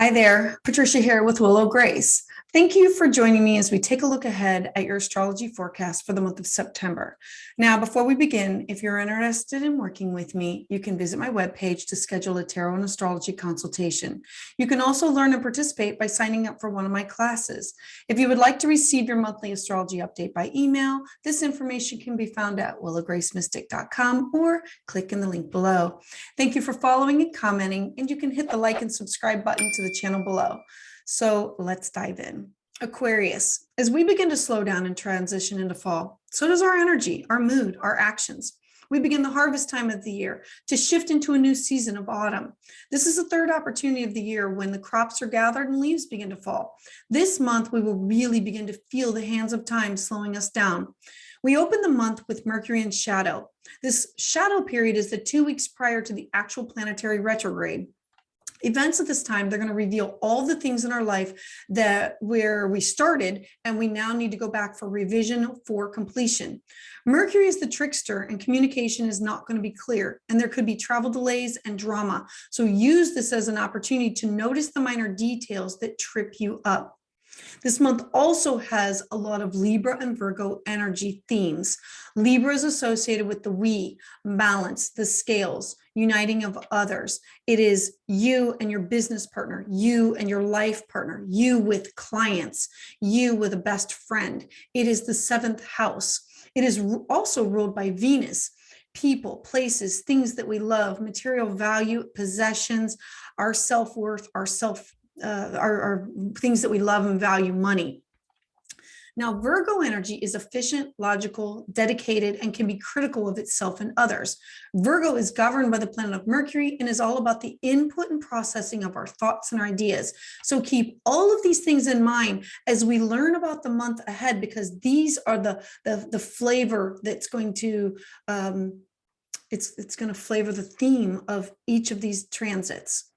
Hi there, Patricia here with Willow Grace. Thank you for joining me as we take a look ahead at your astrology forecast for the month of September. Now, before we begin, if you're interested in working with me, you can visit my webpage to schedule a tarot and astrology consultation. You can also learn and participate by signing up for one of my classes. If you would like to receive your monthly astrology update by email, this information can be found at willowgracemystic.com or click in the link below. Thank you for following and commenting, and you can hit the like and subscribe button to the channel below. So let's dive in. Aquarius, as we begin to slow down and transition into fall, so does our energy, our mood, our actions. We begin the harvest time of the year to shift into a new season of autumn. This is the third opportunity of the year when the crops are gathered and leaves begin to fall. This month, we will really begin to feel the hands of time slowing us down. We open the month with Mercury in shadow. This shadow period is the 2 weeks prior to the actual planetary retrograde. Events at this time, they're going to reveal all the things in our life that where we started and we now need to go back for revision for completion. Mercury is the trickster and communication is not going to be clear, and there could be travel delays and drama. So use this as an opportunity to notice the minor details that trip you up. This month also has a lot of Libra and Virgo energy themes. Libra is associated with the we, balance, the scales, uniting of others. It is you and your business partner, you and your life partner, you with clients, you with a best friend. It is the seventh house. It is also ruled by Venus. People, places, things that we love, material value, possessions, our self-worth, our things that we love and value, money. Now, Virgo energy is efficient, logical, dedicated, and can be critical of itself and others. Virgo is governed by the planet of Mercury and is all about the input and processing of our thoughts and ideas. So keep all of these things in mind as we learn about the month ahead, because these are the flavor that's going to it's going to flavor the theme of each of these transits.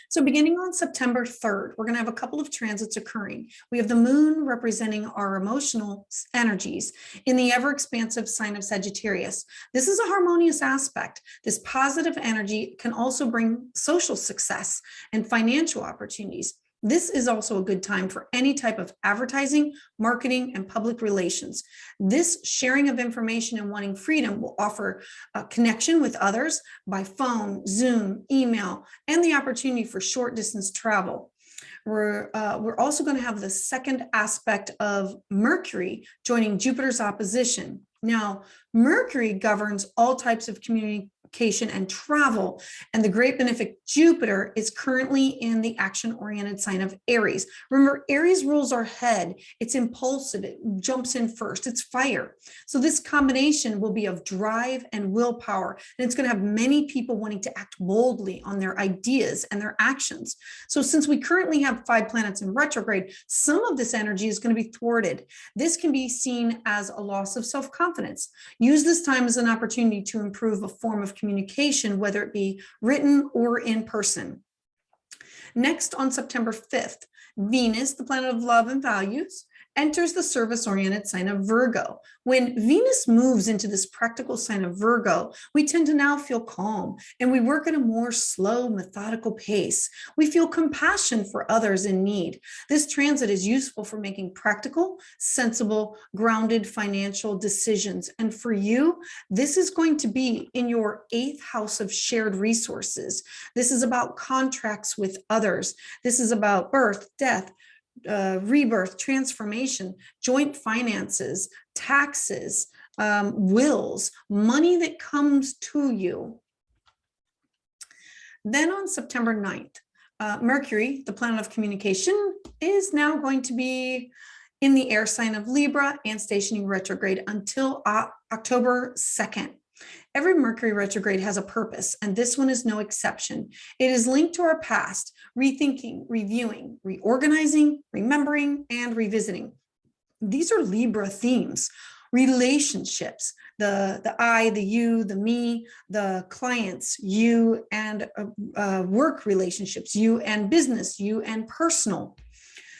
So beginning on September 3rd, we're going to have a couple of transits occurring. We have the moon representing our emotional energies in the ever-expansive sign of Sagittarius. This is a harmonious aspect. This positive energy can also bring social success and financial opportunities. This is also a good time for any type of advertising, marketing, and public relations. This sharing of information and wanting freedom will offer a connection with others by phone, Zoom, email, and the opportunity for short distance travel. We're also going to have the second aspect of Mercury joining Jupiter's opposition. Now, Mercury governs all types of communication and travel, and the great benefic Jupiter is currently in the action-oriented sign of Aries. Remember, Aries rules our head. It's impulsive. It jumps in first. It's fire. So this combination will be of drive and willpower, and it's going to have many people wanting to act boldly on their ideas and their actions. So since we currently have 5 planets in retrograde, some of this energy is going to be thwarted. This can be seen as a loss of self-confidence. Use this time as an opportunity to improve a form of communication, whether it be written or in person. Next, on September 5th, Venus, the planet of love and values, enters the service-oriented sign of Virgo. When Venus moves into this practical sign of Virgo, we tend to now feel calm, and we work at a more slow, methodical pace. We feel compassion for others in need. This transit is useful for making practical, sensible, grounded financial decisions. And for you, this is going to be in your 8th house of shared resources. This is about contracts with others. This is about birth, death, rebirth, transformation, joint finances, taxes, wills, money that comes to you. Then on September 9th, Mercury, the planet of communication, is now going to be in the air sign of Libra and stationing retrograde until October 2nd. Every Mercury retrograde has a purpose, and this one is no exception. It is linked to our past, rethinking, reviewing, reorganizing, remembering, and revisiting. These are Libra themes. Relationships, the I, the you, the me, the clients, you and work relationships, you and business, you and personal.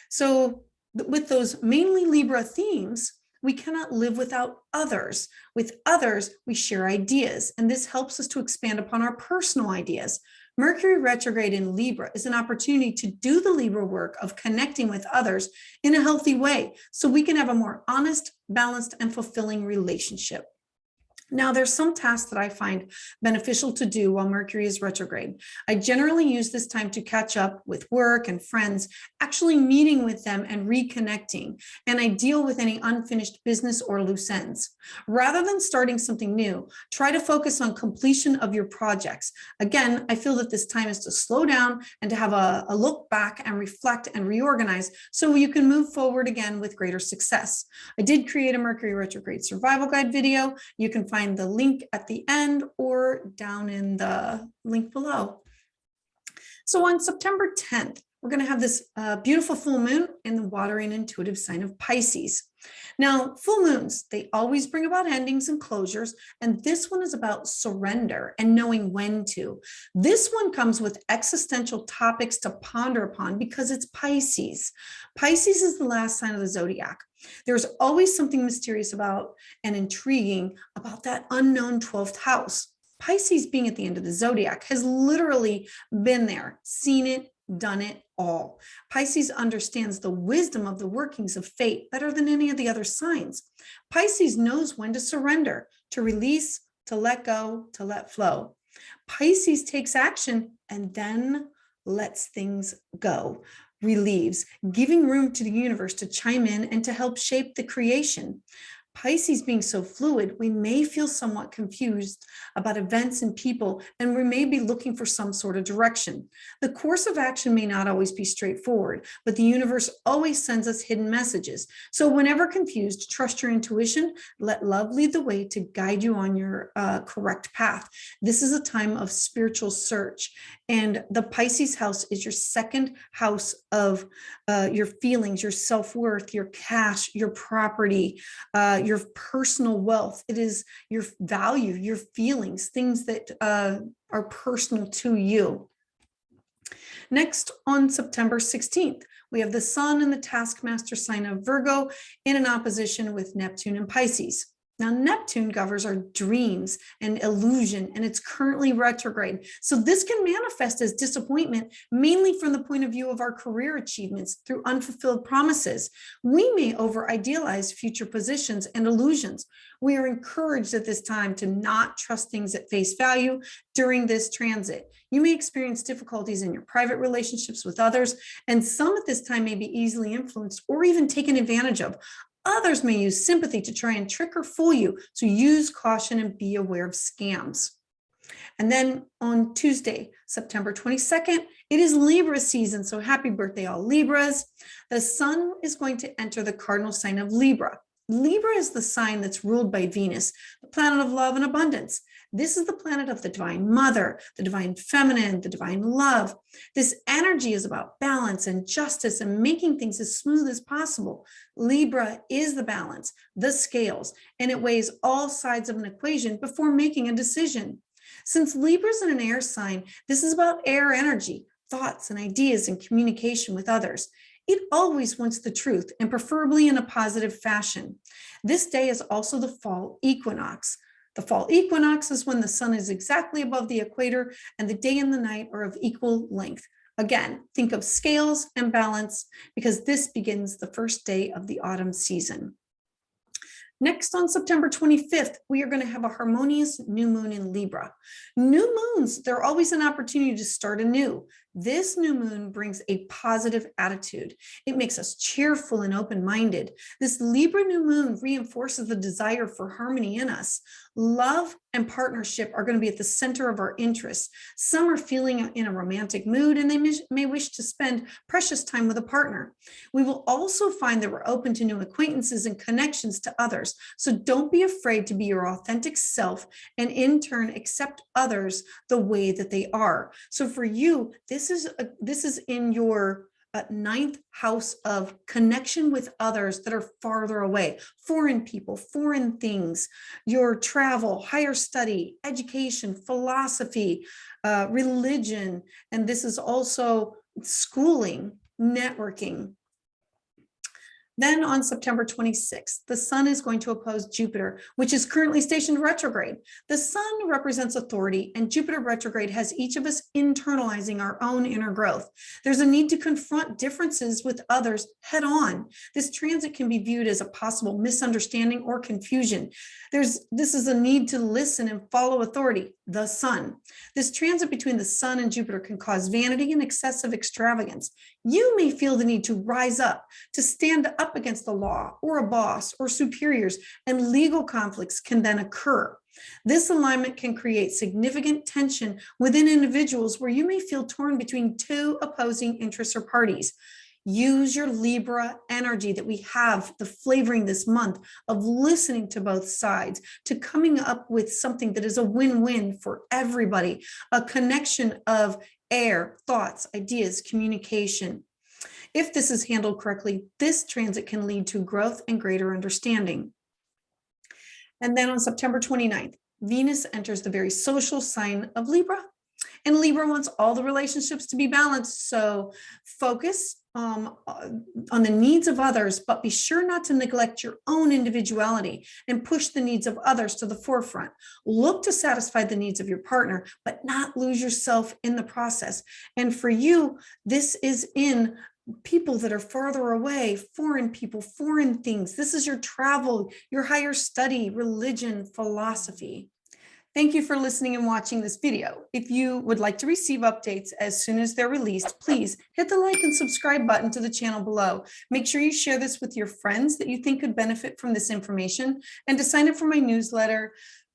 So with those mainly Libra themes, we cannot live without others. With others, we share ideas, and this helps us to expand upon our personal ideas. Mercury retrograde in Libra is an opportunity to do the Libra work of connecting with others in a healthy way so we can have a more honest, balanced, and fulfilling relationship. Now, there's some tasks that I find beneficial to do while Mercury is retrograde. I generally use this time to catch up with work and friends, actually meeting with them and reconnecting, and I deal with any unfinished business or loose ends. Rather than starting something new, try to focus on completion of your projects. Again, I feel that this time is to slow down and to have a look back and reflect and reorganize so you can move forward again with greater success. I did create a Mercury retrograde survival guide video. You can find the link at the end or down in the link below. So on September 10th, we're going to have this beautiful full moon in the watery and intuitive sign of Pisces. Now, full moons, they always bring about endings and closures, and this one is about surrender and knowing when to. This one comes with existential topics to ponder upon because it's Pisces. Pisces is the last sign of the zodiac. There's always something mysterious about and intriguing about that unknown 12th house. Pisces, being at the end of the zodiac, has literally been there, seen it, done it all. Pisces understands the wisdom of the workings of fate better than any of the other signs. Pisces knows when to surrender, to release, to let go, to let flow. Pisces takes action and then lets things go, relieves, giving room to the universe to chime in and to help shape the creation. Pisces being so fluid, we may feel somewhat confused about events and people, and we may be looking for some sort of direction. The course of action may not always be straightforward, but the universe always sends us hidden messages. So whenever confused, trust your intuition, let love lead the way to guide you on your correct path. This is a time of spiritual search, and the Pisces house is your second house of your feelings, your self-worth, your cash, your property, your personal wealth. It is your value, your feelings, things that are personal to you. Next, on September 16th, we have the sun in the taskmaster sign of Virgo in an opposition with Neptune and Pisces. Now, Neptune governs our dreams and illusion, and it's currently retrograde. So this can manifest as disappointment, mainly from the point of view of our career achievements through unfulfilled promises. We may over-idealize future positions and illusions. We are encouraged at this time to not trust things at face value during this transit. You may experience difficulties in your private relationships with others, and some at this time may be easily influenced or even taken advantage of. Others may use sympathy to try and trick or fool you, so use caution and be aware of scams. And then on Tuesday, September 22nd, it is Libra season, so happy birthday all Libras. The sun is going to enter the cardinal sign of Libra. Libra is the sign that's ruled by Venus, the planet of love and abundance. This is the planet of the divine mother, the divine feminine, the divine love. This energy is about balance and justice and making things as smooth as possible. Libra is the balance, the scales, and it weighs all sides of an equation before making a decision. Since Libra is in an air sign, this is about air energy, thoughts and ideas and communication with others. It always wants the truth, and preferably in a positive fashion. This day is also the fall equinox. The fall equinox is when the sun is exactly above the equator and the day and the night are of equal length. Again, think of scales and balance because this begins the first day of the autumn season. Next, on September 25th, we are going to have a harmonious new moon in Libra. New moons, they're always an opportunity to start anew. This new moon brings a positive attitude. It makes us cheerful and open-minded. This Libra new moon reinforces the desire for harmony in us. Love and partnership are going to be at the center of our interests. Some are feeling in a romantic mood and they may wish to spend precious time with a partner. We will also find that we're open to new acquaintances and connections to others. So don't be afraid to be your authentic self and in turn accept others the way that they are. So for you, this is in your ninth house of connection with others that are farther away, foreign people, foreign things, your travel, higher study, education, philosophy, religion, and this is also schooling, networking. Then on September 26th, the sun is going to oppose Jupiter, which is currently stationed retrograde. The sun represents authority, and Jupiter retrograde has each of us internalizing our own inner growth. There's a need to confront differences with others head on. This transit can be viewed as a possible misunderstanding or confusion. This is a need to listen and follow authority, the sun. This transit between the sun and Jupiter can cause vanity and excessive extravagance. You may feel the need to rise up, to stand up against the law or a boss or superiors, and legal conflicts can then occur. This alignment can create significant tension within individuals where you may feel torn between two opposing interests or parties. Use your Libra energy that we have, the flavoring this month of listening to both sides, to coming up with something that is a win-win for everybody, a connection of air, thoughts, ideas, communication. If this is handled correctly, this transit can lead to growth and greater understanding. And then on September 29th, Venus enters the very social sign of Libra. And Libra wants all the relationships to be balanced. So focus on the needs of others, but be sure not to neglect your own individuality and push the needs of others to the forefront. Look to satisfy the needs of your partner, but not lose yourself in the process. And for you, this is in people that are farther away, foreign people, foreign things. This is your travel, your higher study, religion, philosophy. Thank you for listening and watching this video. If you would like to receive updates as soon as they're released, please hit the like and subscribe button to the channel below. Make sure you share this with your friends that you think could benefit from this information. And to sign up for my newsletter,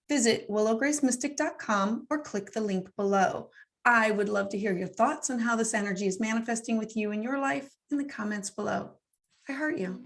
visit willowgracemystic.com or click the link below. I would love to hear your thoughts on how this energy is manifesting with you in your life in the comments below. I heart you.